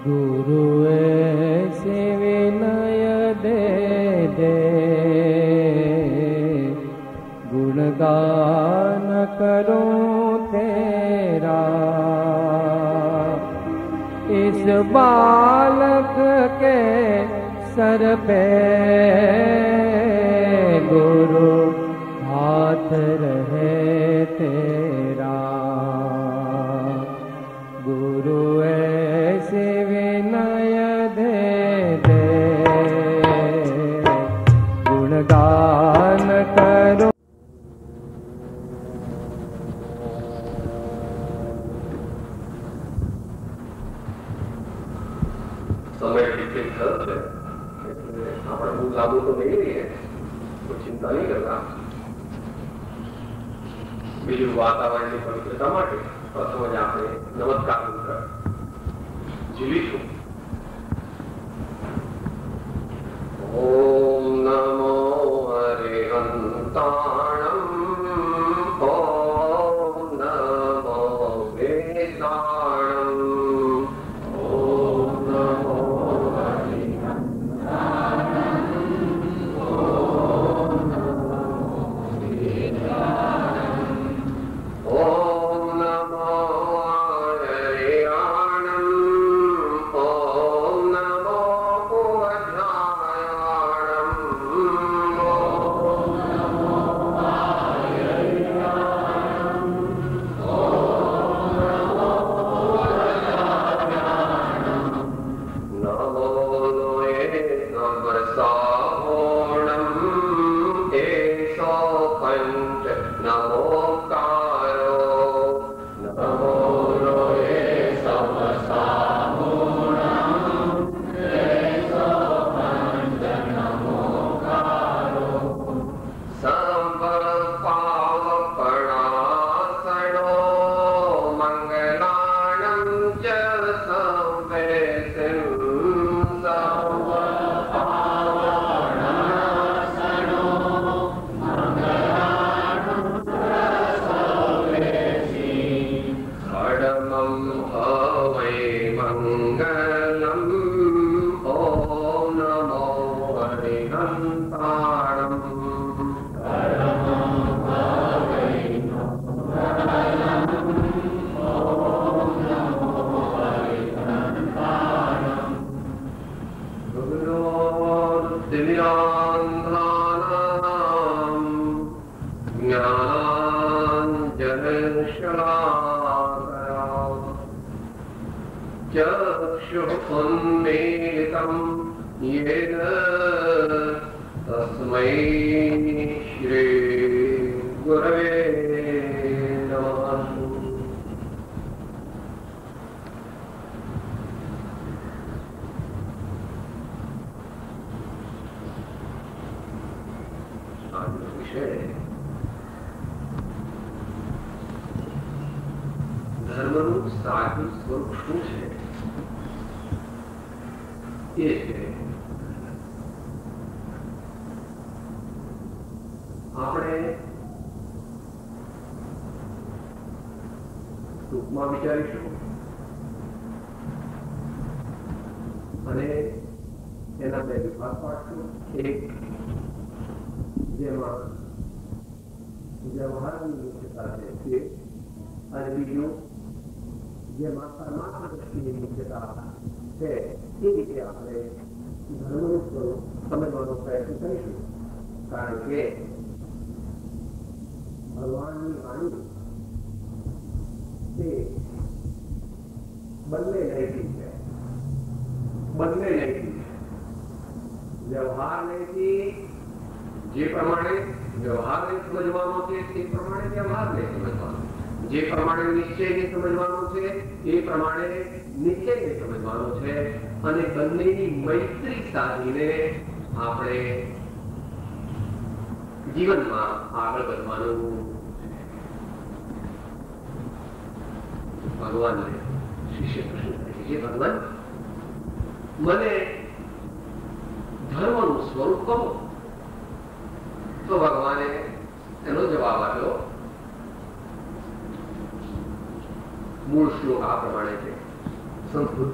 गुरु ऐसे विनय दे दे, गुणगान करूं तेरा। इस बालक के सर पे गुरु हाथ रहे तेरा। गुरु ऐसे विनय दे दे, गुणगान करो। समय ठीक थયો છે એટલે આપણે બહુ લાંબુ તો નહીં રહીએ, કોઈ ચિંતા નહીં કરતા. બીજું વાતાવરણની પવિત્રતા માટે પ્રથમ જ આપણે નમસ્કાર મંત્ર ઝીલીશું. ઓમ નમો હરિહંતાણમ, ઓમ નમો વેદાણમ, ઓમ નમો चक्षुरुन्मीलितं येन तस्मै श्री गुरवे नमः. આજનો વિષય ધર્મનું સાચું સ્વરૂપ શું છે એ છે. આપણે ટૂંકમાં વિચારીશું અને એના બે વિભાગ પાડશું. એક જેમાં વ્યવહારની મુખ્યતા છે તે, અને બીજું જેમાં પરમાત્મા દ્રષ્ટિની મુખ્યતા છે એ રીતે આપણે ધર્મનું સ્વરૂપ સમજવાનો પ્રયત્ન કરીશું. કારણ કે ભગવાનની વાણી તે બંને નૈતિક છે, બંને નૈતિક છે. વ્યવહાર નૈતિક, જે પ્રમાણે વ્યવહારને સમજવાનો છે તે પ્રમાણે વ્યવહારને સમજવાનો, જે પ્રમાણે નિશ્ચયને સમજવાનો છે એ પ્રમાણે નિશ્ચયને સમજવાનો છે. અને બંનેની મૈત્રી સાધીને આપણે જીવનમાં આગળ વધવાનું. ભગવાનને શિષ્ય પ્રશ્ન કરે છે, ભગવાન મને ધર્મનું સ્વરૂપ કહો. તો ભગવાને એનો જવાબ આપ્યો. મૂળ શ્લોક આ પ્રમાણે છે. સંસ્કૃત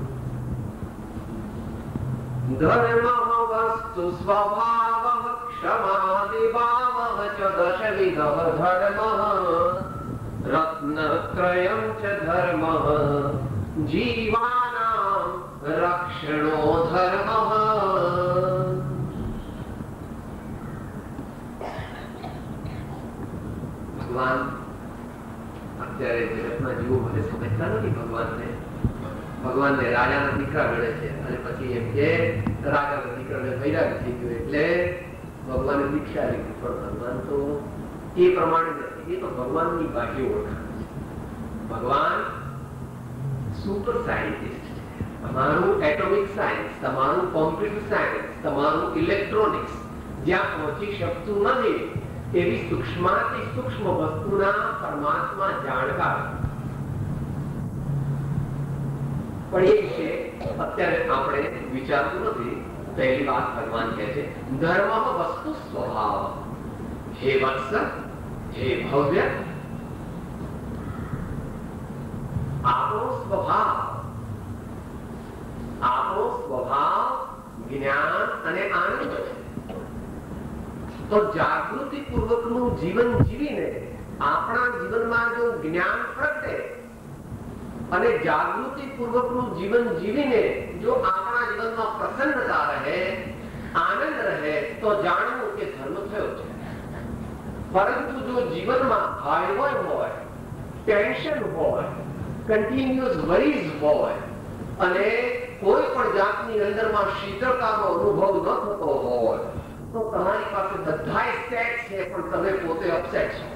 ધર્મ વસ્તુ સ્વભાવ ક્ષમાદિભાવ ચ દશવિધ ધર્મ રત્નત્રયં ચ ધર્મ જીવાનાં રક્ષણો ધર્મ. ભગવાન અત્યારે જગતમાં જીવો મને સમજતા નથી. ભગવાનને રાજાના દીકરા ગણે છે અને પછી એમ કે રાજાના દીકરાને વૈરાગ થઈ ગયો એટલે ભગવાને દીક્ષા લીધી. પણ ભગવાન તો એ પ્રમાણે નથી. એ તો ભગવાનની બાહ્ય ઓળખાણ છે. ભગવાન સુપર સાયન્ટિસ્ટ છે. તમારું એટોમિક સાયન્સ, તમારું કોમ્પ્યુટર સાયન્સ, તમારું ઇલેક્ટ્રોનિક્સ જ્યાં પહોંચી શકતું નથી એવી સૂક્ષ્માતિ સૂક્ષ્મ વસ્તુના પરમાત્મા જાણકાર. પણ એ વિશે અત્યારે આપણે વિચારતું નથી. પહેલી વાત ભગવાન કહે છે ધર્મ વસ્તુ સ્વભાવ. હે વત્સ, હે ભવ્ય, આપણો સ્વભાવ જ્ઞાન અને આનંદ છે. તો જાગૃતિ પૂર્વકનું જીવન જીવીને આપણા જીવનમાં જો જ્ઞાન પ્રગટે અને જાગૃતિ પૂર્વકનું જીવન જીવીને જો આપણા જીવનમાં પ્રસન્નતા રહે, આનંદ રહે, તો જાણવું કે ધર્મ થયો છે. પરંતુ જો જીવનમાં હાઈવર હોય, ટેન્શન હોય, કન્ટિન્યુઅસ વરીઝ હોય અને કોઈ પણ જાતની અંદરમાં શીતળતાનો અનુભવ ન થતો હોય તો તમારી પાસે બધાય સેટ છે પણ તમે પોતે અપસેટ છો.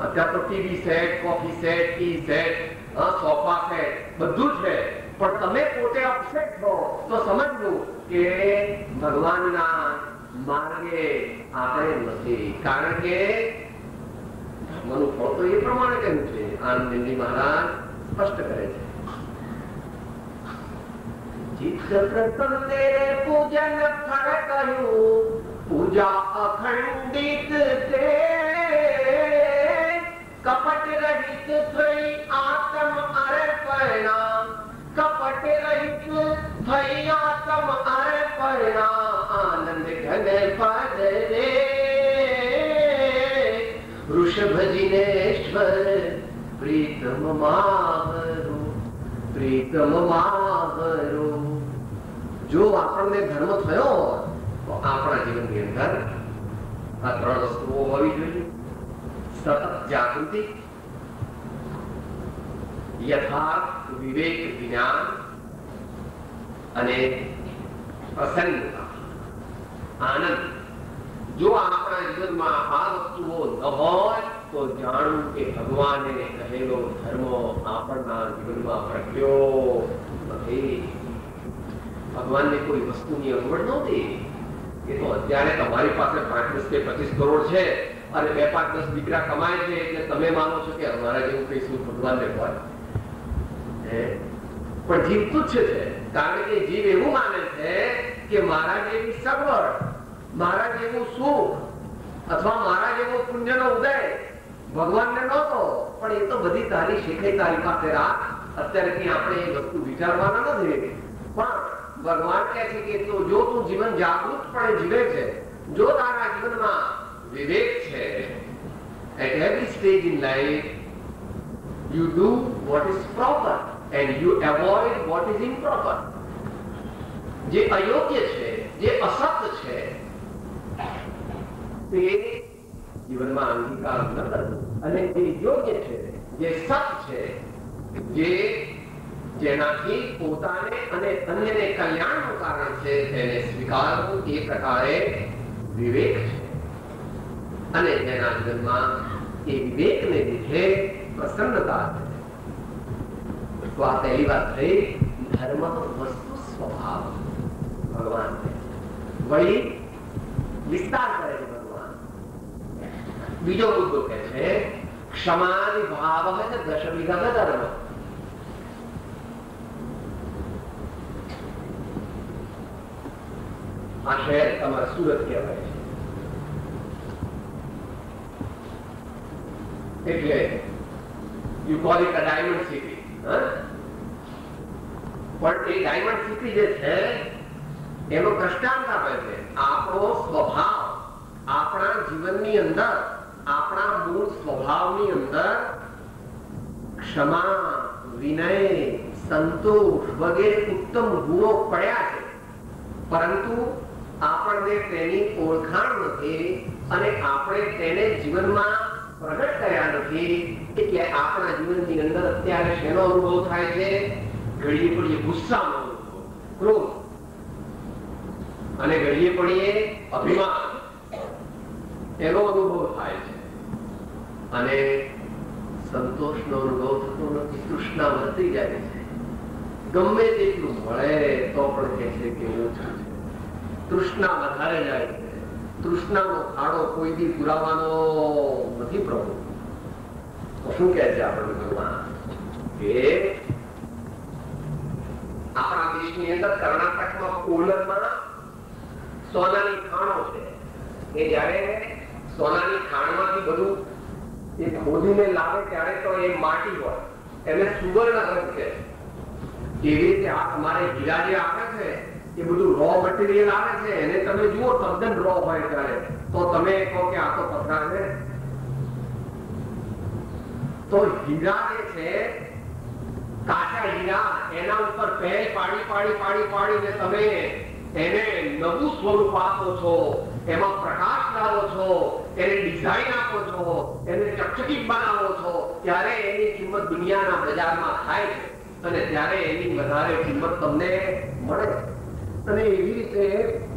અત્યારે તો TV set, coffee set, tea set, sofa set બધું છે પણ તમે પોતે અપસેટ છો તો સમજવું કે ભગવાનના માર્ગે આપણે નથી. કારણ કે ધર્મનું ફળ તો એ પ્રમાણે કેમ છે. આનંદજી મહારાજ સ્પષ્ટ કરે છે ચિત્ત પ્રસન્ન તેરે પૂજન ફળ કહ્યું પૂજા અખંડિત તે કપટ રહિત થઈ આત્મ અર્પણા. કપટ રહિત થઈ આત્મ અર્પણા આનંદ ઘન પદ રે વૃષભ જીનેશ્વર પ્રીતમ મારો પ્રીતમ મારો. જો આપણને ધર્મ થયો તો આપણા જીવનની અંદર આ ત્રણ વસ્તુઓ હોવી જોઈએ. સતત જાગૃતિ, યથાર્થ વિવેક જ્ઞાન અને પ્રસન્નતા, આનંદ. જો આપણા જીવનમાં આ વસ્તુઓ ન હોય તો જાણવું કે ભગવાને કહેલો ધર્મ આપણા જીવનમાં પ્રગટ્યો નથી. ભગવાનને કોઈ વસ્તુની અગવડ નહોતી. એ તો અત્યારે તમારી પાસે 5, 10 કે 25 કરોડ છે અને 2, 5, 10 દીકરા કમાય છે એટલે તમે માનો છો કે અમારા જેવું કઈ શું ભગવાનને હોય. પણ જીવ તુચ્છ છે. કારણ કે જીવ એવું માને છે કે મારા જેવી સગવડ, મારા જેવું સુખ અથવા મારા જેવો પુણ્યનો ઉદય ભગવાનને નહોતો. પણ એ તો બધી તારી શીખાઈ તારી પાસે રાખ. અત્યારે આપણે એ વસ્તુ વિચારવાના નથી. પણ ભગવાન કહે છે કે જો તું જીવન જાગૃતપણે જીવે છે, જો તારા જીવનમાં વિવેક છે, at every stage in life you do what is proper and you avoid what is improper. જે અયોગ્ય છે, જે અસત્ય છે તે જીવનમાં અંગીકાર ન કરવો અને જે યોગ્ય છે, જે સત્ય છે, જેનાથી પોતાને અને અન્યને કલ્યાણનું કારણ છે તેને સ્વીકારવું એ પ્રકારે વિવેક છે. અને જેના જીવનમાં એ વિવેકને લીધે પ્રસન્નતા છે. તો આ પહેલી વાત થઈ ધર્મ વસ્તુ સ્વભાવ. ભગવાન વળી વિસ્તાર કરે છે ભગવાન. બીજો મુદ્દો કહે છે ક્ષમાદિ ભાવ દશવિધ ધર્મ. આ શહેર તમારા સુરત કહેવાય છે એટલે you call it a diamond city. પણ એ ડાયમંડ સિટી જે છે એનો દ્રષ્ટાંત આપે છે. આપણો સ્વભાવ આપણા જીવનની અંદર, આપણા મૂળ સ્વભાવની અંદર ક્ષમા, વિનય, સંતોષ વગેરે ઉત્તમ ગુણો પડ્યા છે, પરંતુ આપણને તેની ઓળખાણ નથી અને આપણે તેને જીવનમાં પ્રગટ કર્યા નથી. એટલે આપણા જીવનની અંદર અત્યારે શેનો અનુભવ થાય છે? ઘડીએ પડીએ ગુસ્સાનો અનુભવ, ક્રોધ, અને ઘડીએ પડીએ અભિમાન, એનો અનુભવ થાય છે. અને સંતોષનો અનુભવ થતો નથી. તૃષ્ણા વધતી જાય છે. ગમે તેટલું મળે તો પણ કહે છે કે ઓછું છે. તૃષ્ણા વધારે જાય છે. તૃષ્ણાનો ખાડો કોઈ દી પુરાવાનો નથી પ્રભુ. તો શું કહે છે આપણને ભગવાન? કે આપણા દેશની અંદર કર્ણાટકમાં કોલરમાં સોનાની ખાણો છે. એ જયારે સોનાની ખાણમાંથી બધું એ ખોદીને લાવે ત્યારે તો એ માટી હોય, એને સુવર્ણ રંગ છે. એવી રીતે આ તમારે હીરા જે આવે છે એ બધું રો મટીરિયલ આવે છે, એને તમે જુઓ તદ્દન રો હોય ત્યારે તો તમે કહો કે આ તો પથરા છે. તો હીરા જે છે, કાચા હીરા, એના ઉપર પહેલ પાડી પાડી પાડી પાડીને તમે એને નવું સ્વરૂપ આપો છો, એમાં પ્રકાશ લાવો છો, એને ડિઝાઇન આપો છો, એને ચકચકિત બનાવો છો, ત્યારે એની કિંમત દુનિયાના બજારમાં થાય છે અને ત્યારે એની વધારે કિંમત તમને મળે. અને એવી રીતે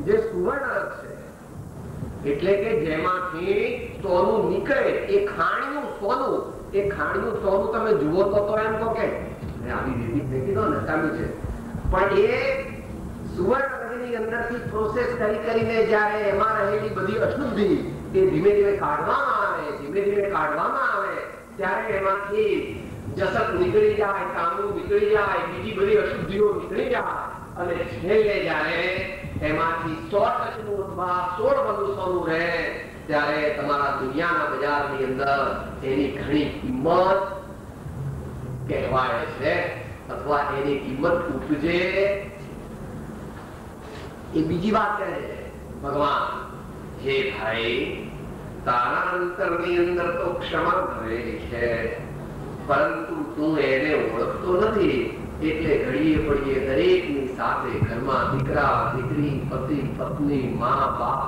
જે સુવર્ણ છે એટલે કે જેમાંથી સોનું નીકળે, એ ખાણીનું સોનું, એ ખાણીનું સોનું તમે જુઓ તો એમ કહો કે આવી રીતિ ફેંકી દો ને, ચાલુ છે. પણ એ સુવર્ણની અંદરથી પ્રોસેસ કરીને જ્યારે એમાં રહેલી બધી અશુદ્ધિ એ ધીમે ધીમે કાઢવામાં આવે, ધીમે ધીમે કાઢવામાં આવે, ત્યારે એમાંથી જસત નીકળી જાય, કામનું નીકળી જાય, બીજી બધી અશુદ્ધિઓ નીકળી જાય અને છેલ્લે જ્યારે એમાંથી 100% અથવા 16 સોનું રહે ત્યારે તમારા દુનિયાના બજારની અંદર એની ઘણી કિંમત કહેવાય છે અથવા એની કિંમત ઉપજે. એ બીજી વાત કહે છે ભગવાન, હે ભાઈ, તારા અંતરની અંદર તો ક્ષમા ભરેલી છે, પરંતુ તું એને ઓળખતો નથી. એટલે ઘડીએ પડીએ દરેકની સાથે, ઘરમાં દીકરા, દીકરી, પતિ, પત્ની, મા, બાપ,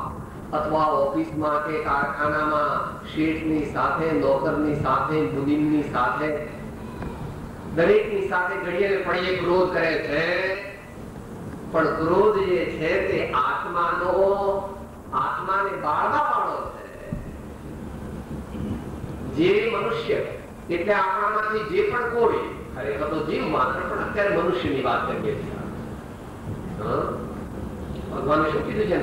અથવા ઓફિસમાં કે કારખાનામાં શેઠની સાથે, નોકરની સાથે, મુનિમની સાથે, દરેકની સાથે ઘડીએ પડીએ ક્રોધ કરે છે. પણ ક્રોધ જે છે તે આત્માને બાળવા વાળો છે. જે મનુષ્ય એટલે આપણામાંથી જે પણ કોઈ, ખરેખર તો જીવ માત્ર, પણ અત્યારે મનુષ્યની વાત કરીએ છીએ. ભગવાને શું કીધું છે?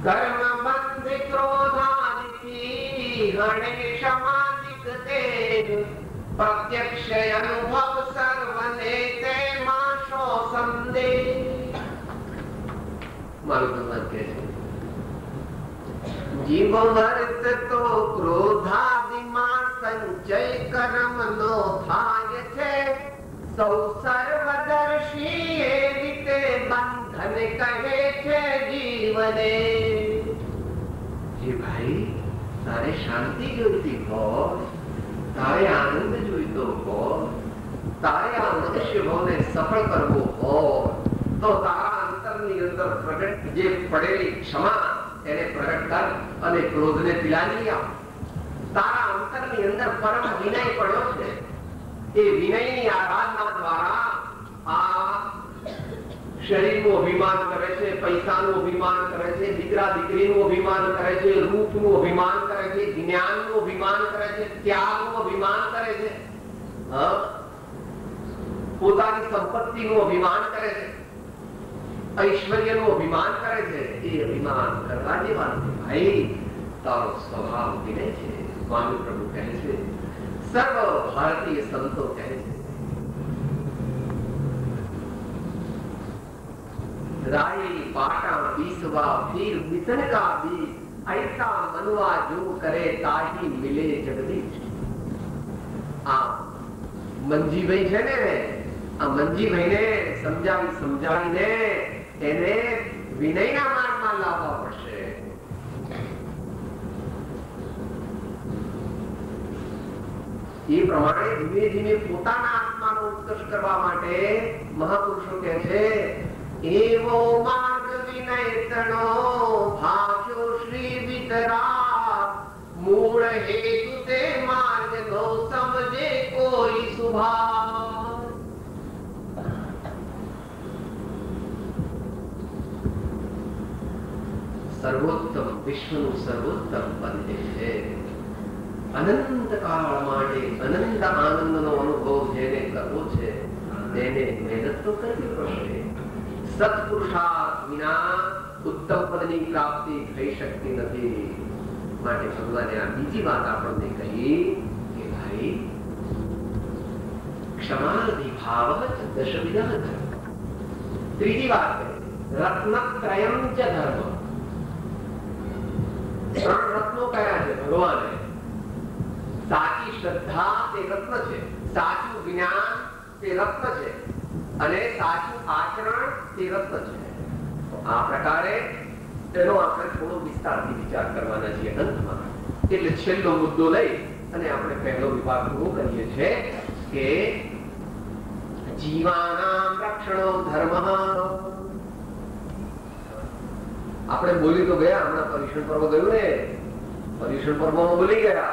કર્મ બંધ ક્રોધાદિ હણે ક્ષમાદિક તેજ પ્રત્યક્ષ અનુભવ સર્વને તે માશો સંદેહ. મારું ભગવાન કહે છે, જીવ વર્ત તો ક્રોધાદિમાં સંચય કર્મ નો થાય છે, સૌ સર્વદર્શી એ રીતે બંધન કહે છે જીવને. જે ભાઈ, તારે શાંતિ જોઈતી હોય, તારે આનંદ જોઈતો હોય, તારે આ મનુષ્ય ભાવને સફળ કરવો હોય તો તારા અંતરની અંદર પ્રગટ જે પડેલી ક્ષમા એને પ્રગટ કર અને ક્રોધને પિલાવી આપ. તારા અંતરની અંદર પરમ વિનય પડ્યો છે. એ વિનયની આરાધના દ્વારા આ શરીરનું અભિમાન કરે છે, પૈસાનું અભિમાન કરે છે, દીકરા દીકરીનું અભિમાન કરે છે, રૂપનું અભિમાન કરે છે, જ્ઞાનનું અભિમાન કરે છે, ત્યાગનું અભિમાન કરે છે, પોતાની સંપત્તિનું અભિમાન કરે છે, ઐશ્વર્યનું અભિમાન કરે છે. એ અભિમાન કરવા જેવા નથી ભાઈ. તારો સ્વભાવ વિનય છે. સ્વામી પ્રભુ કહે છે, સર્વ ભારતીય સંતો કહે છે, राई पाटा बीसवा फिर बितन का बीज ऐसा मनवा जो करे ताही मिले जगदीश. આ મંજીભાઈ છે ને, આ મંજીભાઈને સમજાવીને એને વિનયના માર્ગમાં લાવવા પડશે. એ પ્રમાણે ધીમે ધીમે પોતાના આત્માનો ઉત્કર્ષ કરવા માટે મહાપુરુષો કહે છે, એવો માર્ગ વિનયતનો ભાગ્યો શ્રી વિતરા, મૂળ હેતુ તે માર્ગ નો સમજે કોઈ સુભા. સર્વોત્તમ, વિશ્વનું સર્વોત્તમ પદ છે. અનંત કાળ માટે અનંત આનંદનો અનુભવ જેને કરવો છે તેને મહેનત તો કરવી પડશે. સત્પુરુષાર્થ વિના ઉત્તમ પદની પ્રાપ્તિ થઈ શકતી નથી. માટે ભગવાને આ બીજી વાત આપણને કહી કે ભાઈ ક્ષમાદિ ભાવ દશવિધ. ત્રીજી વાત કહી રત્નત્રયમ ચ ધર્મ. ત્રણ રત્નો કયા છે ભગવાને? સાચી શ્રદ્ધા તે રત્ન છે, સાચું જ્ઞાન તે રત્ન છે, અને સાચું આચરણ તે રત્ન છે. આ પ્રકારે તેનો આપણે થોડો વિસ્તારથી વિચાર કરવાના છીએ અંતમાં. એટલે છેલ્લો મુદ્દો લઈ અને આપણે પહેલો વિભાગ પૂરો કરીએ છીએ કે જીવાનામ રક્ષણો ધર્મ. આપણે બોલી તો ગયા, હમણાં પર્યુષણ પર્વ ગયું ને, પર્યુષણ પર્વમાં બોલી ગયા,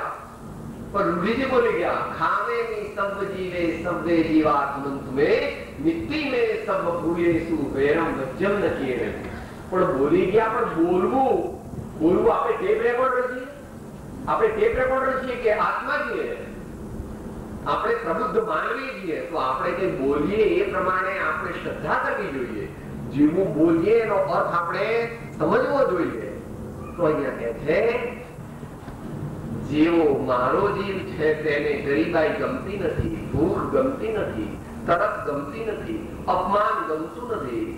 पर रूढ़ी बोले गया खावे में सब जीवे सबवे जीवात्मन तुम्हें मिट्टी में सब भूले सु वेरम वज्जम न किए नहीं. પણ બોલી ગયા, પણ બોલવું આપણે ટેપ રેકોર્ડર છીએ, આપણે ટેપ રેકોર્ડર છીએ કે આત્મા છીએ, આપણે પ્રબુદ્ધ માનવી છીએ. તો આપણે કઈ બોલીએ એ પ્રમાણે આપણે શ્રદ્ધા કરવી જોઈએ. જેવું બોલીએ એનો અર્થ આપણે સમજવો જોઈએ. તો અહીંયા કહે છે જેવો મારો જીવ છે તેને ગરીબાઈ ગમતી નથી, ભૂખ ગમતી નથી, તરસ ગમતી નથી, અપમાન ગમતું નથી,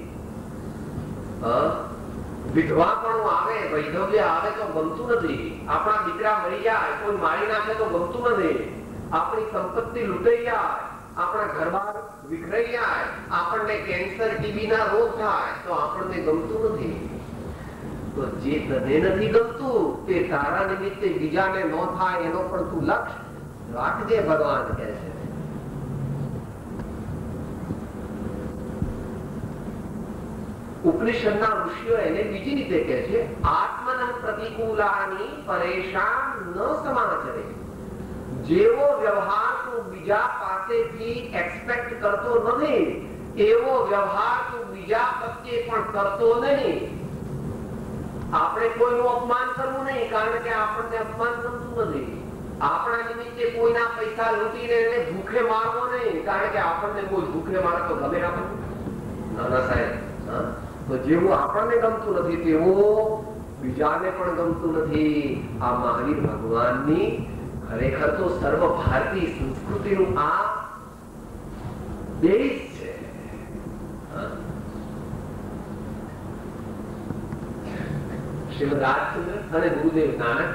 વિધવાપણું આવે, વૈધવ્ય આવે તો ગમતું નથી, આપણા દીકરા મરી જાય, કોઈ મારી નાખે તો ગમતું નથી, આપણી સંપત્તિ લૂંટાઈ જાય, આપણા ઘરબાર વિખરાઈ જાય, આપણને કેન્સર ટીબી ના રોગ થાય તો આપણને ગમતું નથી. તો જે તને નથી ગમતું તે તારા નિમિત્તે બીજાને ન થાય એનો પણ તું લક્ષ્ય રાખજે, ભગવાન કહે છે. ઉપનિષદના ઋષિઓ એને બીજી રીતે કહે છે, આત્મન પ્રતિકૂલાની પરેશાન ન સમાચરે. જેવો વ્યવહાર તું બીજા પાસેથી એક્સપેક્ટ કરતો નથી એવો વ્યવહાર તું બીજા પ્રત્યે પણ કરતો નહીં. આપણે કોઈનું અપમાન કરવું નહીં, કારણ કે આપણને અપમાન ગમતું નથી. આપણા નિમિત્તે કોઈના પૈસા લૂંટીને એને ભૂખે મારવો નહીં, કારણ કે આપણને કોઈ ભૂખે મારે તો ગમે આપણને. ના સાહેબ, તો જેવું આપણને ગમતું નથી તેવું બીજાને પણ ગમતું નથી. આ મહાવીર ભગવાનની ખરેખર તો સર્વ ભારતીય સંસ્કૃતિનું આ બેઝ છે. શ્રીમદ રાજચંદ્ર અને ગુરુદેવ નાનક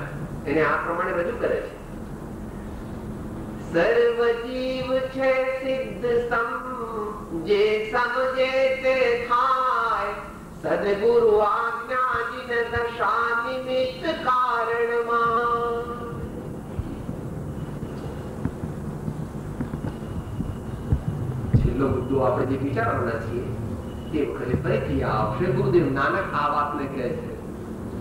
એને આ પ્રમાણે રજૂ કરે છે. સર્વ જીવ છે સિદ્ધ સમ, જે સમજે તે થાય, સદગુરુ આજ્ઞા જીન દશા નિમિત્ત કારણમાં. છેલ્લો મુદ્દો આપણે જે વિચારવાના છીએ તે વખતે ફરીથી આવશે. ગુરુદેવ નાનક આ વાતને કહે છે,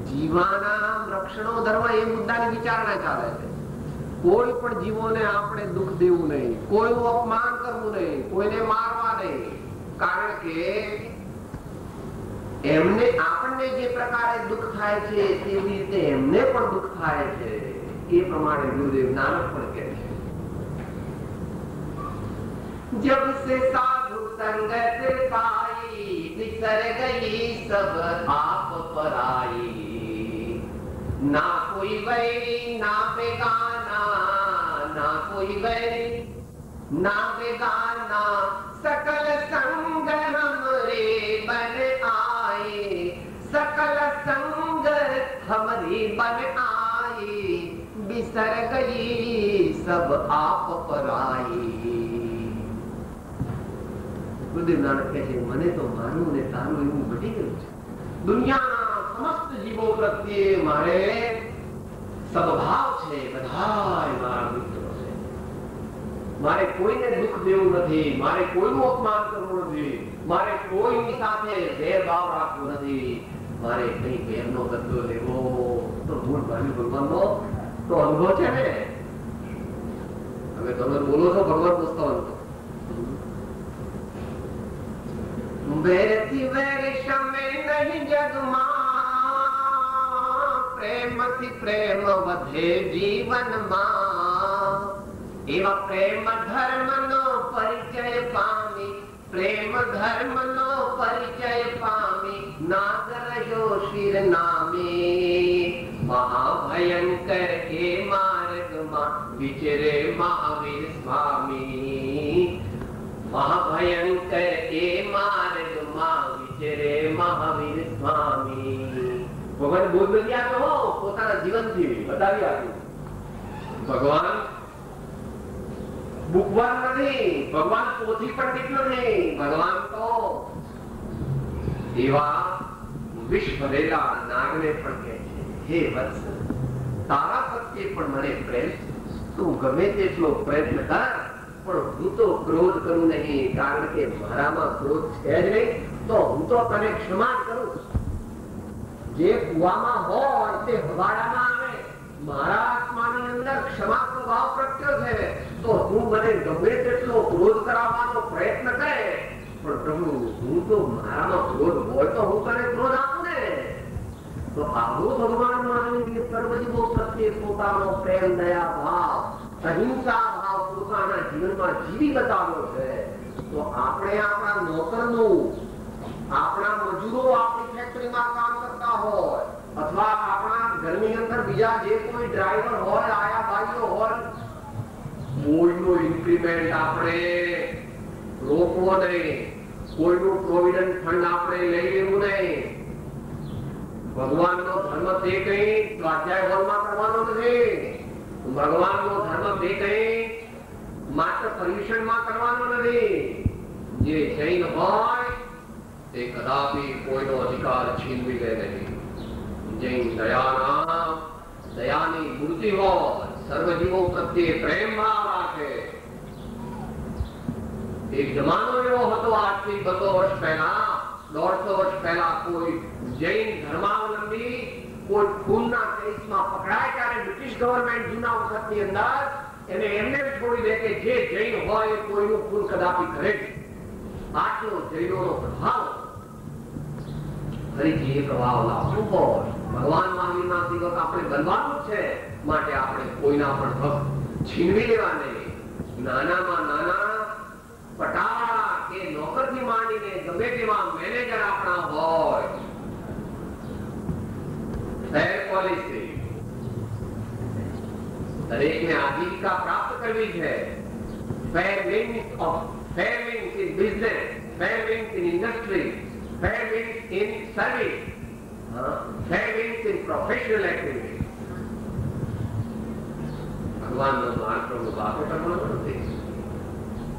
જીવાના રક્ષણો ધર્મ એ મુદ્દાની વિચારણા ચાલે છે. કોઈ પણ જીવોને આપણે દુઃખ દેવું નહીં, કોઈનું અપમાન કરવું નહીં, કોઈને મારવા નહીં, કારણ કે એમને આપણને જે પ્રકારે દુઃખ થાય છે તેવી રીતે એમને પણ દુઃખ થાય છે. એ પ્રમાણે ગુરુદેવ નાનક પણ કહે છે, जब से साधु संगत पाई, बिसर गई सब आप पराई, ना कोई वैरी ना बेगाना, ना कोई वैरी ना बेगाना, सकल संग हमरे बन आए, सकल संग हमरे बन आए, बिसर गई सब आप पराई. ગુરુદેવ નાનક કહે છે મને તો મારું ને તારું એવું ઘટી ગયું છે. દુનિયાના સમસ્ત જીવો પ્રત્યે મારે સદભાવ છે, બધા મારા મિત્રો છે. મારે કોઈને દુઃખ દેવું નથી, મારે કોઈનું અપમાન કરવું નથી, મારે કોઈની સાથે ભેદભાવ રાખવો નથી, મારે કઈ પ્રેમનો બદલો લેવો. તો મૂળ ભાવી ભગવાનનો તો અનુભવ છે ને. હવે તમે બોલો છો ભગવાન પુસ્તક વેરથી વેર શમે નહીં જગમાં, પ્રેમથી પ્રેમ વધે જીવનમાં. એવા પ્રેમ ધર્મનો પરિચય પામી, પ્રેમ ધર્મનો પરિચય પામી, નાગ રહ્યો શિર નામી. મહાભયંકર એ માર્ગમાં વિચરે મહાવીર સ્વામી. મહાભયંકર એ માર્ગમાં વિચરે મહાવીર સ્વામી. ભગવાન બોધ નથી આપ્યો, પોતાના જીવનથી બતાવી આપ્યું. ભગવાન બુકવાન નથી, ભગવાન પોથી પંડિત નથી, ભગવાન તો એવા વિષ ભરેલા નાગને પણ કહે છે હે વત્સ, તારા પ્રત્યે પણ મને પ્રેમ, તું ગમે તેટલો પ્રયત્ન કર, પણ હું તો ક્રોધ કરું નહીં, કારણ કે મારામાં ક્રોધ છે જ નહીં. તો હું તો તને ક્ષમા કરું. જે કુવામાં હોય તે હવાડામાં આવે. મારા આત્માની અંદર ક્ષમા સ્વભાવ પ્રગટ્યો છે, તો તું મને ગમે તેટલો ક્રોધ કરાવવાનો પ્રયત્ન કરે, પણ પ્રભુ હું તો મારામાં ક્રોધ હોય તો હું તને ક્રોધ આપું ને. તો આવો ભગવાન માનવી સર્વજીવો પ્રત્યે પોતાનો પ્રેમ, દયા ભાવ, અહિંસા ભાવ પોતાના જીવનમાં જીવી બતાવ્યો છે. તો આપણે આપણા નોકરનું, આપણા મજૂરો આપણી ફેક્ટરીમાં કામ કરતા હોય, અથવા આપણા ઘરની અંદર બીજા જે કોઈ ડ્રાઈવર હોય, આયા ભાઈઓ હોય, કોઈનું ઇન્ક્રીમેન્ટ આપણે રોકવો નહીં, કોઈનું પ્રોવિડન્ટ ફંડ આપણે લઈ લેવું નહીં. ભગવાનનો ધર્મ તે કઈ સ્વાધ્યાય હોલમાં કરવાનો નથી. ભગવાનનો ધર્મ તે કઈ માત્ર પર્યુષણમાં કરવાનો નથી. જે જૈન હોય તે કદાપી કોઈનો અધિકાર છીનવી લે નહીં. જૈન દયાની મૂર્તિ હોય, સર્વજીવો પ્રત્યે પ્રેમ ભાવ રાખે. એક જમાનો એવો હતો, આજથી 200 વર્ષ પહેલા, 150 વર્ષ પહેલા, કોઈ જૈન ધર્માવલંબી કોઈ ખૂનના કેસમાં પકડાય ત્યારે બ્રિટિશ ગવર્મેન્ટ જૂના વખતની અંદર એને એમને છોડી દે કે જે જૈન હોય એ કોઈનું ખૂન કદાપી કરે. આટલો જૈનોનો પ્રભાવ. ફરીથી એ પ્રભાવ લાવવું હોય. ભગવાન મહાવીરના સેવક આપણે બનવાનું છે, માટે આપણે કોઈના પણ હક છીનવી લેવા નહીં. નાનામાં નાના પટાવાળા કે નોકરથી માંડીને ગમે તેવા મેનેજર આપણા હોય, ફેર પોલિસી, દરેકને આજીવિકા પ્રાપ્ત કરવી છે. Fair winds in business, fair winds in industry, fair winds in service, fair winds in professional activity. ભગવાનનો માર્ગ પ્રભુ વાતો કરવાનો નથી,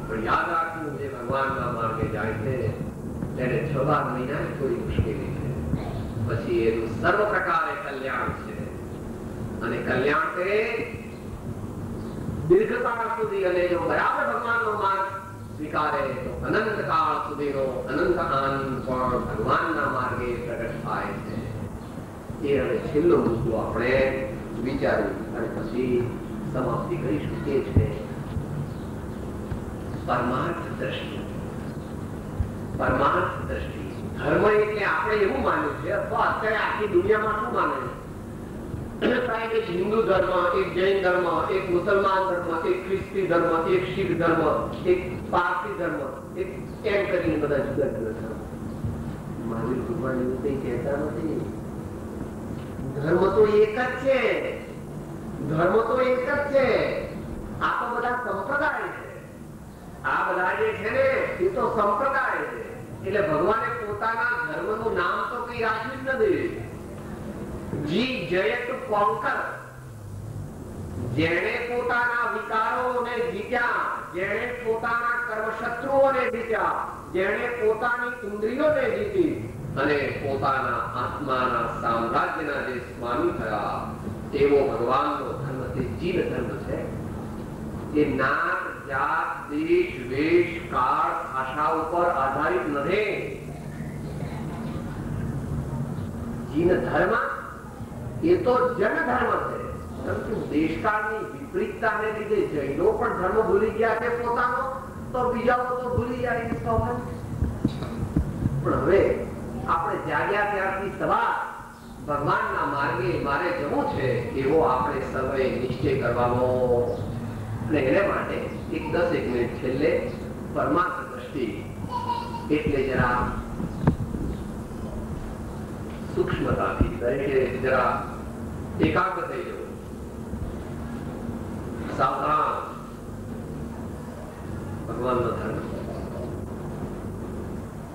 પણ યાદ રાખવું જે ભગવાનના માર્ગે જાય છે તેને 6-12 મહિના થોડી મુશ્કેલી છે, પછી એનું સર્વ પ્રકારે કલ્યાણ છે. અને કલ્યાણ તે દીર્ઘકાળ સુધી, અને જો બરાબર ભગવાનનો માર્ગ સ્વીકારે તો અનંત કાળ સુધીનો અનંત આનંદ પણ ભગવાનના માર્ગે પ્રગટ થાય છે. એ હવે છેલ્લો મુદ્દો આપણે વિચારી અને પછી સમાપ્તિ કરીશું. એ છે પરમાર્થ દ્રષ્ટિ. પરમાર્થ દ્રષ્ટિ ધર્મ એટલે આપણે એવું માન્યું છે, અથવા અત્યારે આખી દુનિયામાં શું માને છે, એક હિન્દુ ધર્મ, એક જૈન ધર્મ, એક મુસલમાન ધર્મ, એક ખ્રિસ્તી ધર્મ, એક શીખ ધર્મ, એક પારસી ધર્મ, એક એમ કરીને બધા જુદા જુદા ધર્મ. મહાવીર ભગવાન એવું કઈ કહેતા નથી. ધર્મ તો એક જ છે, ધર્મ તો એક જ છે. આ તો બધા સંપ્રદાય છે. આ બધા જે છે ને એ તો સંપ્રદાય છે. એટલે ભગવાને પોતાના ધર્મનું નામ તો કઈ રાખ્યું જ નથી. જી જયત કોંકર, જેણે પોતાના વિકારોને જીત્યા, જેણે પોતાના કર્મશત્રુઓને જીત્યા, જેણે પોતાની ઇન્દ્રિયોને જીતી અને પોતાના આત્માના સામ્રાજ્યના જે સ્વામી થયા એવો ભગવાનનો ધર્મ તે જીવ ધર્મ છે. એ નાત જાત દેશ વેશ કાળ ભાષા ઉપર આધારિત નથી. જીન ધર્મ એ તો જન ધર્મ છે, પરંતુ દેશકાળની વિપરીતતાને લીધે જૈનો પણ ધર્મ ભૂલી ગયા છે પોતાનો, તો બીજાઓ તો ભૂલી જાય એ સ્વાભાવિક. પણ હવે આપણે જાગ્યા ત્યારથી સવાર ભગવાનના માર્ગે મારે જવું છે એવો આપણે સર્વે નિશ્ચય કરવાનો. અને એને માટે એક 10 મિનિટ છેલ્લે પરમાર્થ દ્રષ્ટિ એટલે જરા સૂક્ષ્મતાથી દરેકે જરા એકાગ્ર થઈ જવું. સાવધાન. ભગવાનનો ધર્મ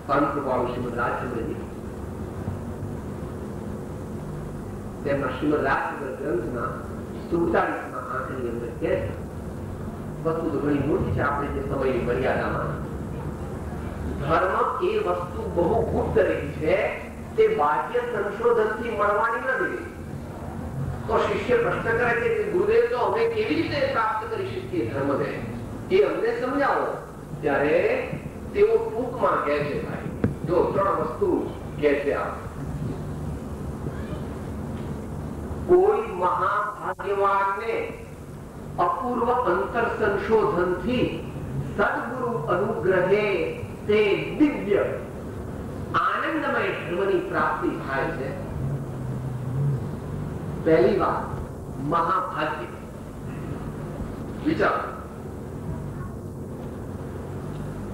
પરમ કૃપાળુ શ્રીમદ રાજચંદ્રજી તેમના શ્રીમદ રાજચંદ્ર ગ્રંથના 47મા આંકની અંદર કહે છે, વસ્તુ તો ઘણી મોટી છે આપણે જે સમયની મર્યાદામાં. ધર્મ એ વસ્તુ બહુ ગુપ્ત રહી છે, તે બાહ્ય સંશોધનથી મળવાની નથી. તો શિષ્ય પ્રશ્ન કરે કે ગુરુદેવ તો અમે કેવી રીતે પ્રાપ્ત કરી શકીએ ધર્મને, એ અમને સમજાવો. ત્યારે તેઓ ટૂંકમાં કહે છે, ભાઈ જો 3 વસ્તુ કહે છે. કોઈ મહાભાગ્યવાનને અપૂર્વ અંતર સંશોધનથી સદગુરુ અનુગ્રહે તે દિવ્ય આનંદમય ધર્મની પ્રાપ્તિ થાય છે. પહેલી વાત મહાભાગ્ય. વિચાર,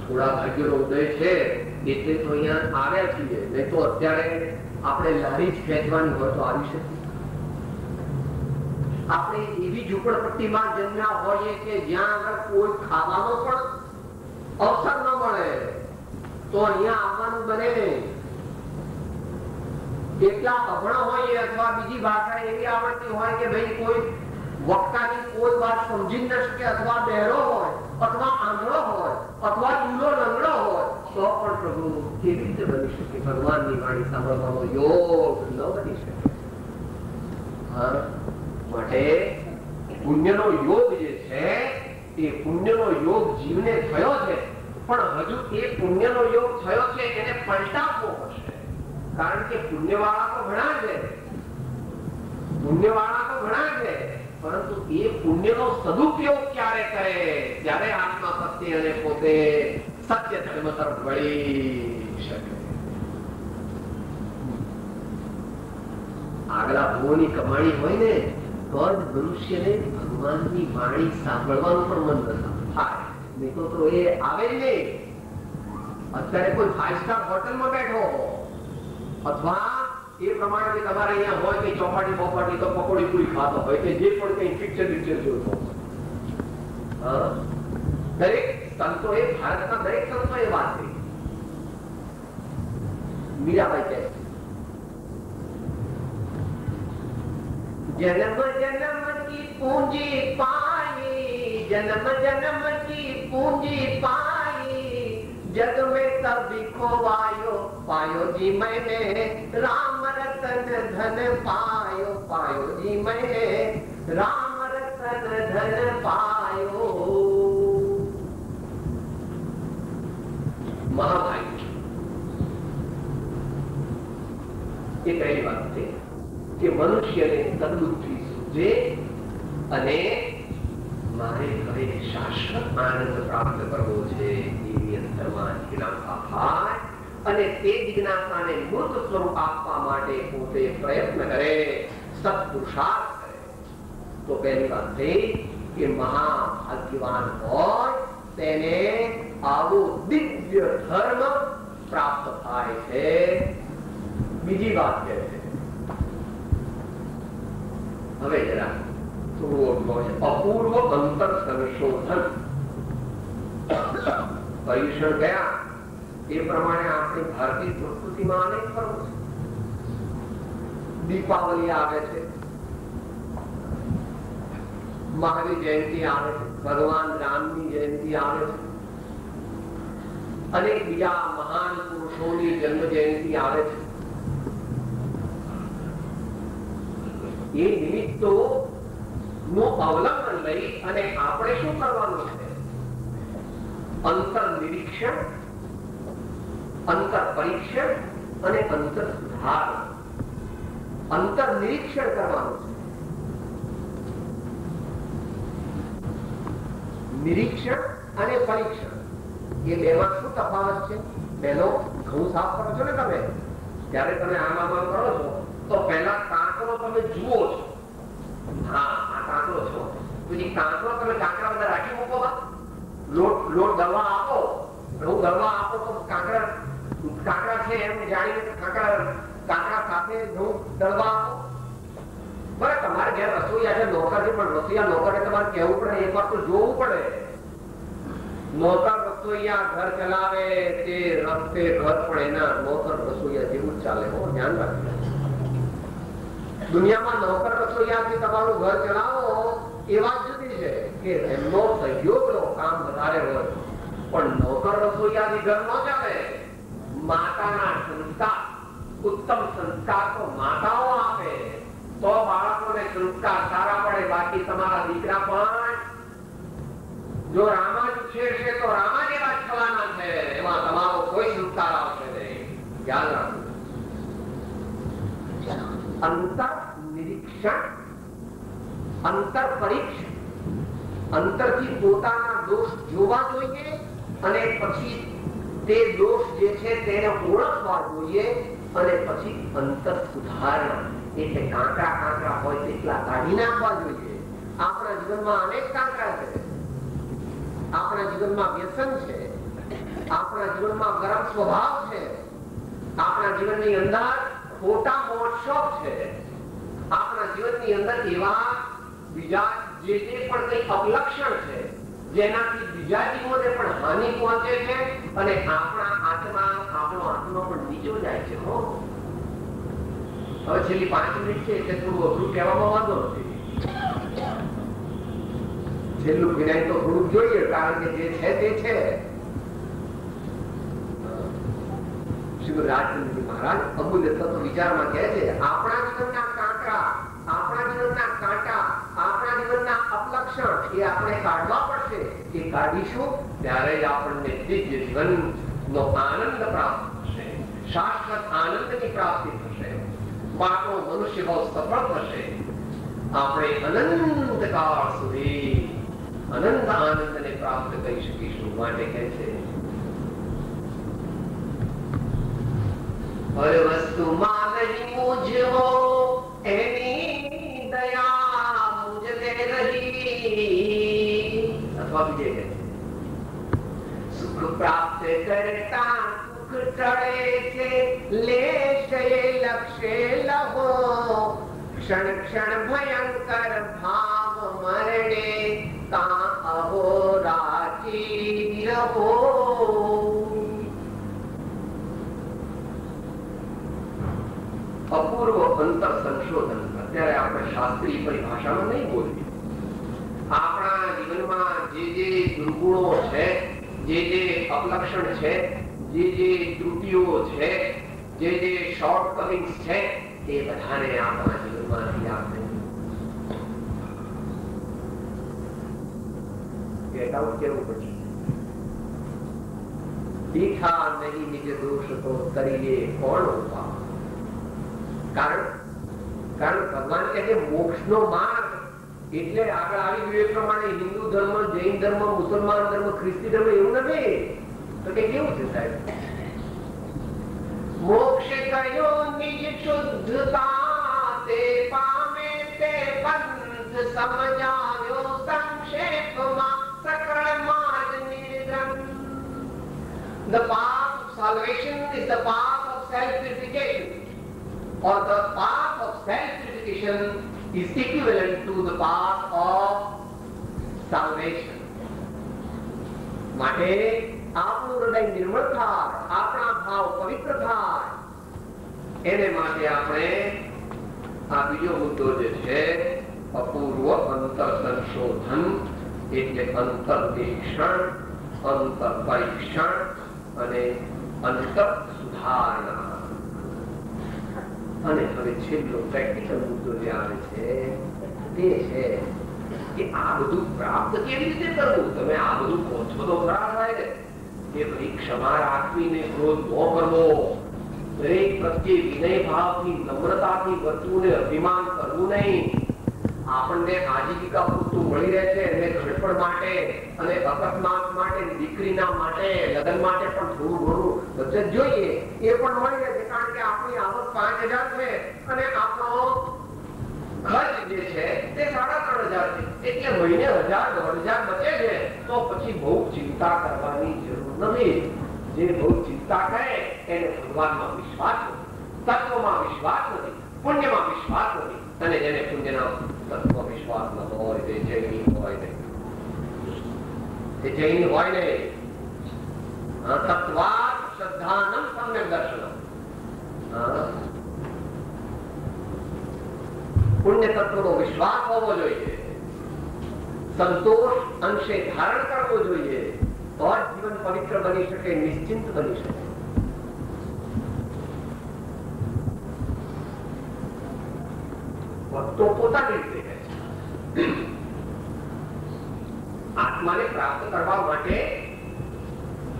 થોડા ભાગ્યનો ઉદય છે એટલે તો અહીંયા આવ્યા છીએ, નહીં તો અત્યારે આપણે લારી જ ખેંચવાની હોય તો આવી શકીએ. આપણે એવી ઝૂંપડપટ્ટીમાં જન્મ્યા હોઈએ કે જ્યાં આગળ કોઈ ખાવાનો પણ અવસર ન મળે તો અહીંયા આવવાનું બને નહીં. કેટલા અભણ હોઈએ અથવા બીજી ભાષા એવી આવડતી હોય કે ભાઈ કોઈ વક્તાની કોઈ વાત સમજી ન શકે, અથવા બહેરો હોય અથવા આંધળો હોય અથવા લૂલો લંગડો હોય તો પણ પ્રભુ કેવી રીતે બની શકે? ભગવાનની વાણી સાંભળવાનો યોગ ન બની શકે. માટે પુણ્યનો યોગ જે છે એ પુણ્યનો યોગ જીવને થયો છે, પણ હજુ એ પુણ્યનો યોગ થયો છે એને પલટાવવો પડશે. કારણ કે પુણ્યવાળા તો ઘણા છે, પરંતુ એ પુણ્યનો સદુપયોગ ક્યારે કરે? ત્યારે આત્મા પ્રત્યે અને પોતે સત્ય ધર્મ તરફ વળી શકે. આગલા ભૂવોની કમાણી હોય ને તો જ મનુષ્યને ભગવાનની વાણી સાંભળવાનું પણ મન ન થાય, નહીં તો એ આવે જ નહીં. અત્યારે કોઈ 5 સ્ટાર હોટલમાં બેઠો અથવા એ પ્રમાણે કે તમારે અહીંયા હોય કે ચોપાટી બોપાટી તો પકોડી પૂરી ખાતો હોય કે જે પણ કઈ પિક્ચર જોતો હોય, દરેક સંતો એ ભારતના દરેક સંતો એ વાત કરી. મીરાબાઈ કહે जन्म जन्म की पूंजी पाई, जन्म जन्म की पूंजी पाई, जग में कभी खोवायो पायो जी मैंने, राम रतन धन पायो पायो जी मैंने, राम रतन धन पायो. महाभाग्य ये पहली बात है કે મનુષ્યને સદબુદ્ધિ સૂજે અને મારે હવે શાશ્વત આનંદ પ્રાપ્ત કરવો છે એવી અંતરમાં જિજ્ઞાસા થાય અને તે જિજ્ઞાસાને મૂર્ત સ્વરૂપ આપવા માટે પોતે પ્રયત્ન કરે, સત્પુરુષાર્થ કરે. તો પહેલી વાત થઈ કે મહાભાગ્યવાન હોય તેને આવો દિવ્ય ધર્મ પ્રાપ્ત થાય છે. બીજી વાત કહે છે, હવે જરા અપૂર્વ અંતર સંશોધન પરીક્ષણ ગયા એ પ્રમાણે આપણી ભારતીય સંસ્કૃતિમાં અનેક પર્વ છે. દીપાવલી આવે છે, મહાવીર જયંતિ આવે છે, ભગવાન રામની જયંતિ આવે છે, અનેક બીજા મહાન પુરુષોની જન્મ જયંતિ આવે છે. એ નિમિત્તો નું અવલંબન લઈ અને આપણે શું કરવાનું છે? અંતર નિરીક્ષણ, અંતર પરીક્ષણ અને અંતર સુધાર. અંતર નિરીક્ષણ કરવાનું છે. નિરીક્ષણ અને પરીક્ષણ એ બેમાં શું તફાવત છે? બેનો ઘઉં સાફ કરો છો ને તમે, ત્યારે તમે આમ કરો છો તો પહેલા કાંકરો તમે જુઓ છો. હા, આ કાંકરો છો. પછી કાંકરો તમે કાંકરા બધા રાખી મૂકો. લોટ દળવા આપો, ઘઉં દળવા આપો તો કાંકરા છે એમ જાણીને કાંકરા સાથે ઘઉં દળવા આપો. બરાબર, તમારે ઘેર રસોઈયા છે, નોકર છે, પણ રસોઈયા નોકરે તમારે કહેવું પડે, એક વાર તો જોવું પડે. નોકર રસોઈયા ઘર ચલાવે તે રસ્તે ઘર પણ એના નોકર રસોઈયા જેવું જ ચાલે. ધ્યાન રાખજો. દુનિયામાં નોકર રસોઈયાથી તમારું ઘર ચલાવો એ વાત જુદી છે કે એમનો સહયોગનો કામ વધારે હોય, પણ નોકર રસોઈયાથી ઘર ન ચાલે. માતાના સંસ્કાર, ઉત્તમ સંસ્કાર તો માતાઓ આપે તો બાળકોને સંસ્કાર સારા પડે. બાકી તમારા દીકરા પણ જો રામા જ ઉછેરશે તો રામા જેવા જ થવાના છે. એમાં તમારો કોઈ સંસ્કાર આવશે નહીં. યાદ રાખો. અંતર નિરીક્ષણ, અંતર પરીક્ષણ. અંતરથી પોતાના દોષ જોવા જોઈએ અને પછી તે દોષ જે છે તેને ઓળખવા જોઈએ અને પછી અંતર સુધારણા. એટલે કાંકરા હોય તેટલા કાઢી નાખવા જોઈએ. આપણા જીવનમાં અનેક કાંકરા છે. આપણા જીવનમાં વ્યસન છે, આપણા જીવનમાં ગરમ સ્વભાવ છે, આપણા જીવનની અંદર ખોટા મોહશોખ છે, આપણા જીવનની અંદર એવા બીજા જે પણ કઈ અપલક્ષણ છે જેનાથી બીજા જીવોને પણ હાનિ પહોંચે છે અને આપણા આત્મા પણ નીચો જાય છે. હવે છેલ્લી 5 મિનિટ છે એટલે થોડું અઘરું કહેવામાં વાંધો નથી. છેલ્લું વિનય તો થોડું જોઈએ, કારણ કે જે છે તે છે. શ્રી રાજચંદ્રજી મહારાજ અમૂલ્ય તત્વ વિચારમાં કહે છે, આપણા જીવનના કાંટા, આપણા જીવનના કાંટા, આપણા જીવનના અપલક્ષણ એ આપણે કાઢવા પડશે. એ કાઢીશું ત્યારે જ આપણને દિવ્ય જીવનનો આનંદ પ્રાપ્ત થશે, શાશ્વત આનંદની પ્રાપ્તિ થશે, આપણો મનુષ્ય ભાવ સફળ થશે. આપણે અનંત કાળ સુધી અનંત આનંદને પ્રાપ્ત કરી શકીશું. માટે કહે છે, હર વસ્તુમાં નહીં મુજવો એની દયા મુજને રહી. અથવા બીજે કહે છે, સુખ પ્રાપ્ત કરતા સુખ ટળે છે, લેશે લક્ષ્ય લહો, ક્ષણ ક્ષણ ભયંકર ભાવ મરણે કા અહો રાજી રહો. અપૂર્વ અંતર સંશોધન. અત્યારે આપણે શાસ્ત્રીય પરિભાષામાં નહીં બોલીએ. આપણા જીવનમાં જે દુર્ગુણો છે, જે અપલક્ષણ છે, જે ત્રુટિઓ છે, જે શોર્ટકમિંગ્સ છે, એ બધાને આપણા જીવનમાંથી આપણે ગેટ આઉટ કરવું પડશે. દીઠા નહીં નિજ દોષ તો કરીએ કોણ ઉપાય. કારણ ભગવાન કહે છે મોક્ષનો માર્ગ એટલે આગળ આવી ગયું એ પ્રમાણે હિન્દુ ધર્મ, જૈન ધર્મ, મુસલમાન ધર્મ, ખ્રિસ્તી ધર્મ એવું નથી. તો કે કેવું છે સાહેબ? મોક્ષ કયો નિજ શુદ્ધતા તે પામે તે પંથ સમજાયો સંક્ષેપમાં સકળ માર્ગ નિર્ગમ. The path of salvation is the path of self-purification, or the path of self-purification is equivalent to the path of salvation. માટે આપણું હૃદય નિર્મળ થાય, આપણા ભાવ પવિત્ર થાય, એને માટે આપણે આ બીજો મુદ્દો જે છે અપૂર્વ અંતર સંશોધન એટલે અંતર નિરીક્ષણ, અંતર પરીક્ષણ અને અંતર સુધારણા. અને હવે છેલ્લો પ્રેક્ટિકલ મુદ્દો જે આવે છે તે છે કે આ બધું પ્રાપ્ત કેવી રીતે કરવું. તમે આ બધું કહો છો તો ખરા થાય ને કે ભાઈ ક્ષમા રાખવીને ક્રોધ ન કરવો, દરેક પ્રત્યે વિનય ભાવથી નમ્રતાથી વર્તવું ને અભિમાન કરવું નહીં. આપણને આજીવિકા પૂરતું મળી રહે છે એટલે ઘડપણ માટે અને અકસ્માત માટે, દીકરીના માટે, લગ્ન માટે પણ થોડું ઘણું બચત જોઈએ. એ પણ મળી રહે છે કારણ કે આપણી આવક 5,000 છે અને આપણો ખર્ચ જે છે તે 3,500 છે. એટલે મહિને 1,000-1,500 બચે છે તો પછી બહુ ચિંતા કરવાની જરૂર નથી. જે બહુ ચિંતા કરે એને ભગવાનમાં વિશ્વાસ નથી, તત્વમાં વિશ્વાસ નથી, પુણ્યમાં વિશ્વાસ નથી. અને જેને પુણ્યના તત્વ વિશ્વાસ ન હોય તે જૈની હોય નહીં. તે જૈની હોય નહીં. તત્વાત શ્રદ્ધાનમ સમ્યક દર્શનમ. પુણ્ય તત્વનો વિશ્વાસ હોવો જોઈએ, સંતોષ અંશે ધારણ કરવો જોઈએ, તો જ જીવન પવિત્ર બની શકે, નિશ્ચિંત બની શકે. ભક્તો પોતાની રીતે કહે છે આત્માને પ્રાપ્ત કરવા માટે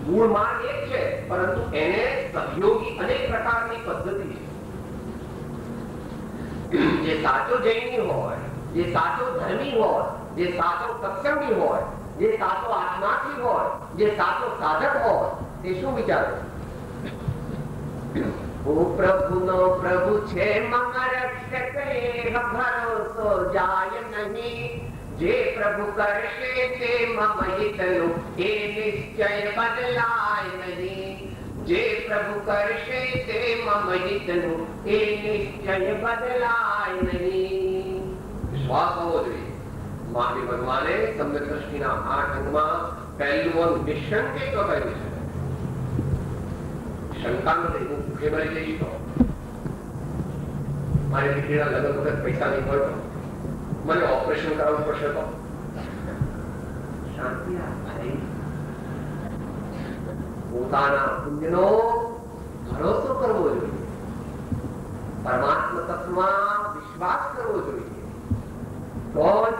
મૂળ માર્ગ એક છે, પરંતુ એને સહયોગી અનેક પ્રકારની પદ્ધતિ છે. જે સાચો જૈની હોય, જે સાચો ધર્મી હોય, જે સાચો સત્સંગી હોય, જે સાચો આત્માથી હોય, જે સાચો સાધક હોય, તે શું વિચારે? પ્રભુનો પ્રભુ છે મમ રક્ષક ભરોસો જાય નહીં. જે પ્રભુ કરશે તે મમ હિતનું એ નિશ્ચય બદલાય નહીં. જે પ્રભુ કરશે તે મમ હિતનું એ નિશ્ચય બદલાય નહીં. વિશ્વાસ હોવો જોઈએ. મહાવીર ભગવાને સમ્યક દ્રષ્ટિના 8 અંગમાં પહેલું નિશંક તો કહ્યું છે. શંકા નથી, હું ભૂખે મરી જઈશ તો, મારી દીકરીના લગ્ન વખત પૈસા નહીં હોય તો, મને ઓપરેશન કરાવવું પડશે તો, શાંતિ આપે. પોતાના પુણ્યનો ભરોસો કરવો જોઈએ, પરમાત્મા તત્વમાં વિશ્વાસ કરવો જોઈએ, તો જ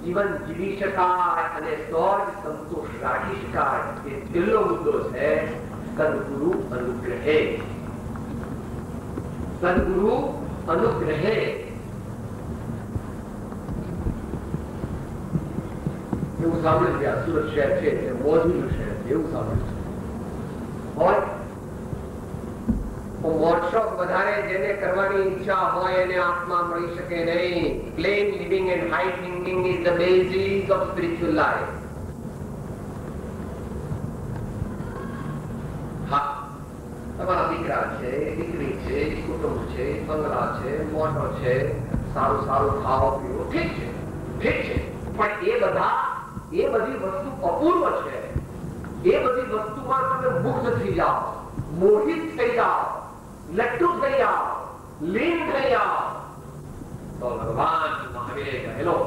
જીવન જીવી શકાય અને તો જ સંતોષ રાખી શકાય. એ છેલ્લો મુદ્દો છે સદગુરુ અનુગ્રહે. સદગુરુ અનુગ્રહે. એવું સાંભળ્યું છે આ સુરત શહેર છે તે મોજનું શહેર છે, એવું સાંભળ્યું હોય. મોક્ષ વધારે જેને કરવાની ઈચ્છા હોય એને આત્મા મળી શકે નહીં. Plane living and high thinking is the basis of spiritual life. તમારા દીકરા છે, દીકરી છે, કુટુંબ છે, બંગલા છે, મોટો છે, સારું સારું ખાવા પીવો, ઠીક છે, ઠીક છે. પણ એ બધી વસ્તુ અપૂર્વ છે. એ બધી વસ્તુમાં તમે મુક્ત થઈ જાઓ, મોહિત થઈ જાઓ, લટ્ટુ થઈ જાઓ, લીન થઈ જાઓ, તો ભગવાન મહાવીરે કહેલો,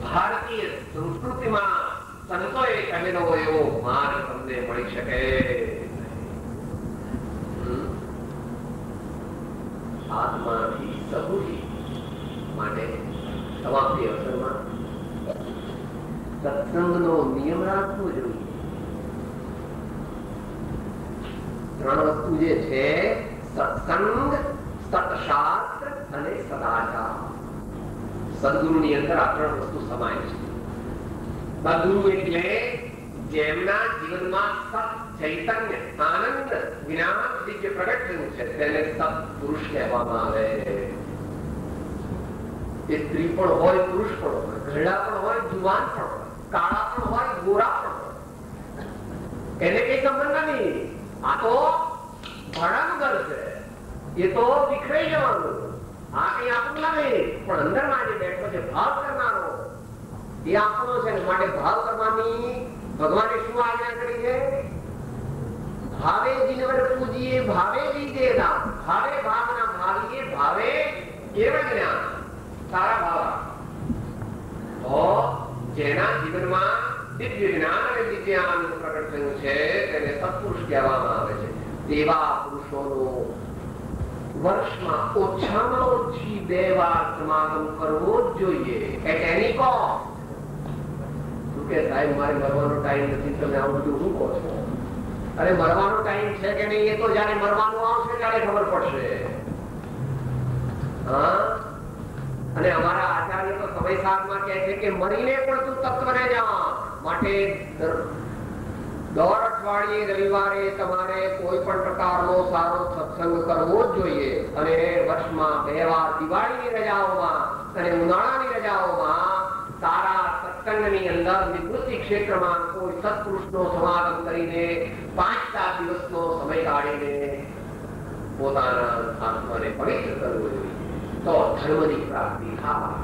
ભારતીય સંસ્કૃતિમાં સંતોએ કહેલો એવો માર્ગ તમને મળી શકે. આત્માથી સહુજી માટે સમાપ્તિ અવસરમાં સત્સંગનો નિયમ રાખવો જોઈએ. 3 વસ્તુ જે છે, સત્સંગ, સત્શાસ્ત્ર અને સદાચાર. સદગુરુની અંદર આ 3 વસ્તુ સમાય છે. સદગુરુ એટલે જેમના જીવનમાં સત ચૈતન્ય, આનંદ, જ્ઞાન, દિવ્ય પ્રગટ થયું છે તેને સત્પુરુષ કહેવામાં આવે. એ સ્ત્રી પણ હોય, પુરુષ પણ હોય, ઘરડા પણ હોય, જુવાન પણ હોય, કાળા પણ હોય, ગોરા પણ હોય, એને કઈ સંબંધ નથી. આ તો ભણાવગર છે, એ તો વિખરાઈ જવાનું. આ કઈ આપણું નથી, પણ અંદરમાં જે બેઠો છે ભાવ કરનારો એ આપણો છે. માટે ભાવ કરવાની ભગવાને શું આજ્ઞા કરી છે? ભાવે જીનવર પૂજીએ ભાવે લીધે દાન, ભાવે ભાવના ભાવીએ ભાવે કેવ જ્ઞાન. સારા ભાવ તો જેના જીવનમાં દિવ્ય જ્ઞાન અને દિવ્ય આનંદ પ્રગટ થયું છે તેને સત્પુરુષ કહેવામાં આવે છે. તેવા પુરુષોનો વર્ષમાં ઓછામાં ઓછી 2 વાર સમાગમ કરવો જ જોઈએ. At any cost. શું કે સાહેબ મારે મરવાનો ટાઈમ નથી, તમે આવું બધું શું કહો છો? અરે મરવાનો ટાઈમ છે કે નહીં એ તો જયારે મરવાનું આવશે ત્યારે ખબર પડશે. હા, અને અમારા આચાર્ય તો સમય સાધમાં કહે છે કે મરીને પણ તું તત્વને જા. માટે દર અઠવાડિયે રવિવારે તમારે કોઈ પણ પ્રકારનો સારો સત્સંગ કરવો જ જોઈએ. અને વર્ષમાં 2 વાર દિવાળીની રજાઓમાં અને ઉનાળાની રજાઓમાં સારા સત્સંગની અંદર નિવૃત્તિ ક્ષેત્રમાં કોઈ સત્પુરુષનો સમાગમ કરીને 5-7 દિવસનો સમય કાઢીને પોતાના આત્માને પવિત્ર કરવો જોઈએ. તો ધર્મની પ્રાપ્તિ થાય.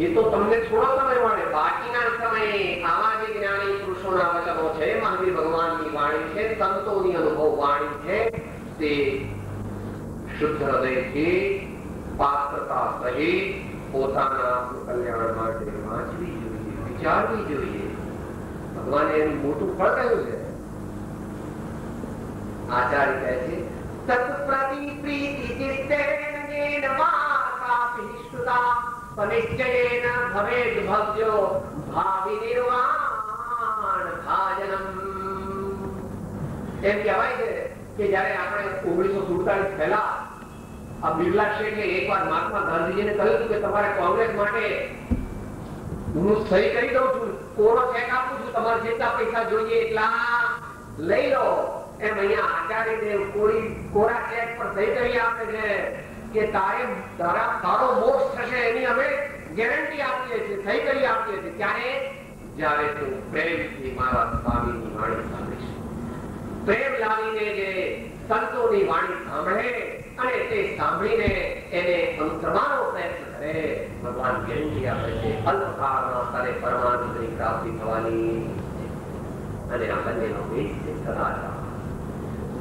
એ તો તમને થોડો સમય મળે. બાકીના સમયે આવા જે જ્ઞાની પુરુષોના વચનો છે, મહાવીર ભગવાનની વાણી છે, સંતોની અનુભવ વાણી છે, તે શુદ્ધ હૃદયથી પાત્રતા સહિત પોતાના કલ્યાણ માટે વાંચવી જોઈએ, વિચારવી જોઈએ. ભગવાને એનું મોટું ફળ કહ્યું છે. આચાર્ય કહે છે સત્પ્રતિ પ્રીતિ ચિત્તેન જેન વાસાપિષ્ટુતા પનિશ્ચયેન ભવેદ ભવ્યો ભાવિ નિર્વાણ ભાજનમ. એમ કહેવાય છે કે જયારે આપણે 1947 પહેલા આ બિરલા શેઠે એકવાર મહાત્મા ગાંધીજીને કહ્યું કે તમારે કોંગ્રેસ માટે હું સહી કરી દઉં છું, કોરો ચેક આપું છું, તમારે જેટલા પૈસા જોઈએ એટલા લઈ લો. એમ અહીંયા આચાર્ય દેવ કોરા ચેક પર સહી કરી આપે છે કે તારો મોક્ષ થશે એની અમે ગેરંટી આપીએ છીએ, સહી કરી આપીએ છીએ. ત્યારે જ્યારે તું પ્રેમથી મારા સ્વામીની વાણી સાંભળીશ, પ્રેમ લાવીને જે સંતોની વાણી સાંભળે અને તે સાંભળીને એને અનુસરવાનો પ્રયત્ન કરે, ભગવાન ગેરંટી આપે છે અલ્પકાળમાં તને પરમાનંદની પ્રાપ્તિ થવાની. અને આ બંનેનો ભેદ છે સદાચાર.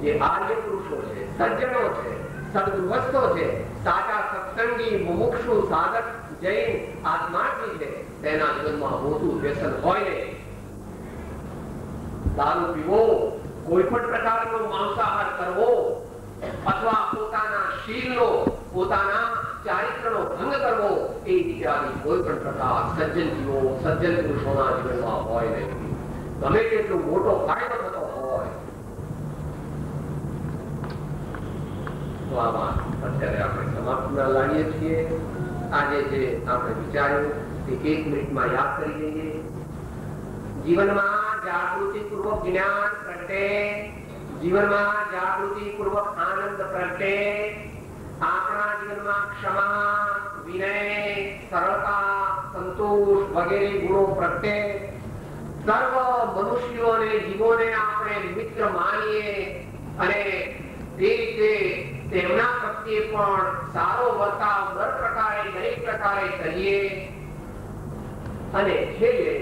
જે આર્ય પુરુષો છે, સજ્જનો છે, સદગૃહસ્થો છે, સાચા સત્સંગી મુમુક્ષુ સાધક જૈન આત્માર્થી છે, તેના જીવનમાં મોટું વ્યસન હોય ને, દારૂ પીવો, કોઈ પણ પ્રકારનો માંસાહાર કરવો અથવા પોતાના શીલનો, પોતાના ચારિત્રનો ભંગ કરવો, એ ઇત્યાદિ કોઈ પણ પ્રકાર સજ્જન જીવો, સજ્જન પુરુષોના જીવનમાં હોય નહીં. ગમે તેટલો મોટો ફાયદો થતો હોય તો આમાં અત્યારે આપણે સમાપ્તમાં લાવીએ છીએ. આજે જે આપણે વિચાર્યું તે 1 મિનિટમાં યાદ કરી દઈએ. જીવનમાં જાગૃતિપૂર્વક જ્ઞાન પ્રગટે, જીવનમાં જાગૃતિપૂર્વક આનંદ પ્રગટે, આપણા જીવનમાં ક્ષમા, વિનય, સરળતા, સંતોષ વગેરે ગુણો પ્રગટે. સર્વ મનુષ્યો અને જીવોને આપણે મિત્ર માનીએ અને તે રીતે તેમના પ્રત્યે પણ સારો વર્તાવ દર પ્રકારે દરેક પ્રકારે કરીએ અને છેલ્લે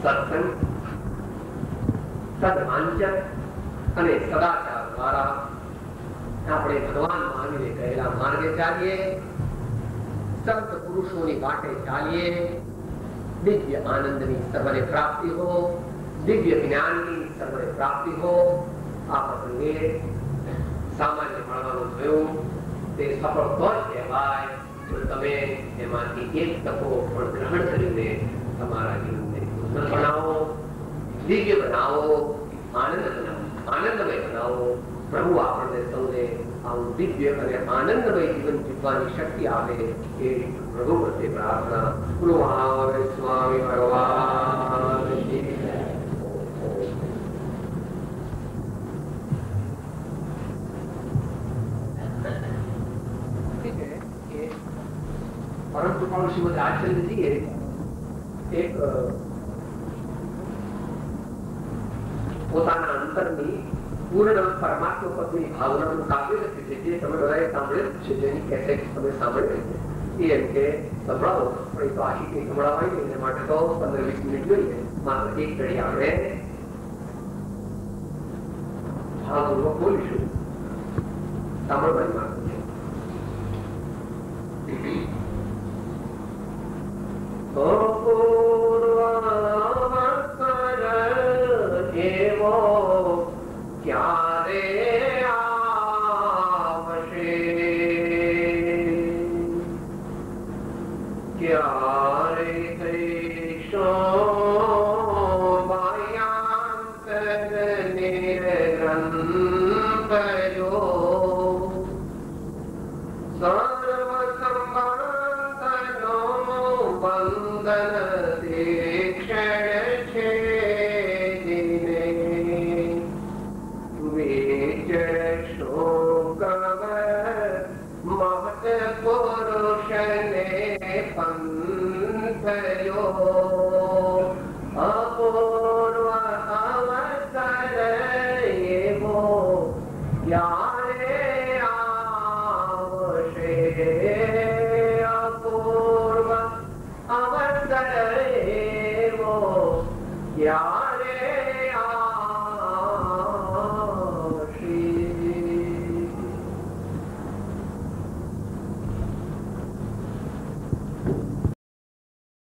સત્સંગ, સદવાંચન અને સદાચાર દ્વારા આપણે ભગવાન મહાવીરે કહેલા માર્ગે ચાલીએ, સંત પુરુષોની વાટે ચાલીએ, દિવ્ય આનંદની સર્વને પ્રાપ્તિ હો, દિવ્ય જ્ઞાનની સર્વને પ્રાપ્તિ હો. આ પ્રસંગે સામાન્ય મળવાનું થયું તે સફળ તો જ કહેવાય જો તમે એમાંથી એક તકો પણ ગ્રહણ કરીને તમારા જીવનને સુંદર બનાવો, દિવ્ય બનાવો, આનંદમય બનાવો. પ્રભુ આપણને સૌને આવું દિવ્ય અને આનંદમય જીવન જીવવાની શક્તિ આપે એ પ્રભુ પ્રત્યે પ્રાર્થના. સ્વામી ભગવાન પરંતુ પણ શ્રીમદ આચાર્યજીએ એક પોતાના અંતરની પૂર્ણ પરમાત્મા પદની ભાવનાનું કાવ્ય લખ્યું છે, જે તમે બધાએ સાંભળેલું છે, જેની કેસેટ તમે સાંભળેલી છે. એ એમ કે સંભળાવો, પણ એ તો આખી કઈ સંભળાવાય નહીં, એના માટે તો 15-20 મિનિટ જોઈએ. માત્ર એક ઘડી આપણે ભાવપૂર્વક બોલીશું. સાંભળવાની માત્ર છે. અપૂર્વાવસર એવો ક્યારે આવશે, ક્યારે થઈશો ભયાંતર નિરંતર્યો, સર્વ સંબંધનો બંધન શિક્ષણ છે દિને, વિચરશો કવર મહત પુરુષને પંથયો, અપૂર્વ અવસર એવો ક્યારે આવશે, અપૂર્વ અવસર એવો ક્યારે